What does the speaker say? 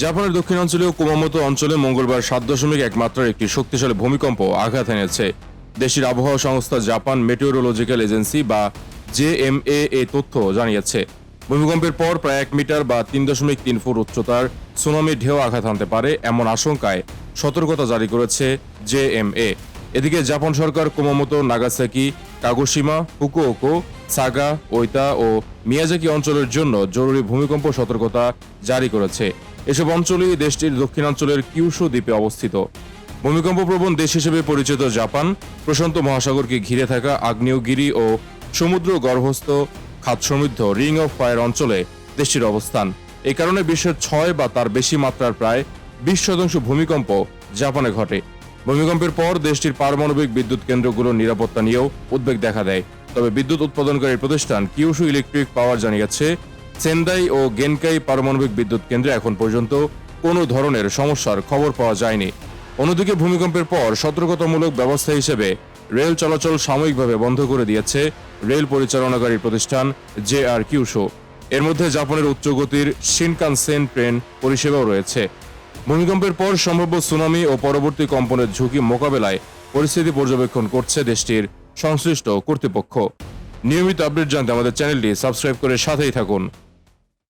জাপানের দক্ষিণাঞ্চলীয় কুমামোতো অঞ্চলে মঙ্গলবার 7.1 মাত্রার একটি শক্তিশালী ভূমিকম্প আঘাত এনেছে। দেশটির আবহাওয়া সংস্থা জাপান মেটিওরোলজিক্যাল এজেন্সি বা জেএমএ এই তথ্য জানিয়েছে। ভূমিকম্পের পর প্রায় 1 মিটার বা 3.3 ফুট উচ্চতার সুনামি ঢেউ আঘাত হানতে পারে এমন আশঙ্কায় সতর্কতা জারি করেছে জেএমএ। এদিকে জাপান সরকার Kumamoto, Nagasaki, Kagoshima, Fukuoka, Saga, Oita ও মিয়াজাকি অঞ্চলের জন্য জরুরি ভূমিকম্প সতর্কতা জারি করেছে। এসব অঞ্চলই দেশটির দক্ষিণাঞ্চলের কিউশু দ্বীপে অবস্থিত। ভূমিকম্প প্রবণ দেশ হিসেবে পরিচিত জাপান প্রশান্ত মহাসাগরকে ঘিরে থাকা আগ্নেয়গিরি ও সমুদ্র গর্ভস্থ খাত সমৃদ্ধ রিং অফ ফায়ার অঞ্চলে দেশটির অবস্থান। এই কারণে বিশ্বের 6 বা তার বেশি মাত্রার প্রায় 20% ভূমিকম্প জাপানে ঘটে। ভূমিকম্পের পর দেশটির পারমাণবিক বিদ্যুৎ কেন্দ্রগুলোর নিরাপত্তা নিয়েও উদ্বেগ দেখা দেয়। তবে বিদ্যুৎ উৎপাদনকারী প্রতিষ্ঠান কিউশু ইলেকট্রিক পাওয়ার জানিয়েছে, সেন্দাই ও গেনকাই পারমাণবিক বিদ্যুৎ কেন্দ্রে এখন পর্যন্ত কোনো ধরনের সমস্যার খবর পাওয়া যায়নি। অন্যদিকে ভূমিকম্পের পর সতর্কতামূলক ব্যবস্থা হিসেবে রেল চলাচল সাময়িকভাবে বন্ধ করে দিয়েছে রেল পরিচালনাকারী প্রতিষ্ঠান জেআর কিউশু। এর মধ্যে জাপানের উচ্চগতির শিনকানসেন ট্রেন পরিষেবাও রয়েছে। ভূমিকম্পের পর সম্ভাব্য সুনামি ও পরবর্তী কম্পনের ঝুঁকি মোকাবেলায় পরিস্থিতি পর্যবেক্ষণ করছে দেশটির সংশ্লিষ্ট কর্তৃপক্ষ। নিয়মিত আপডেট জানতে আমাদের চ্যানেলটি সাবস্ক্রাইব করে সাথেই থাকুন।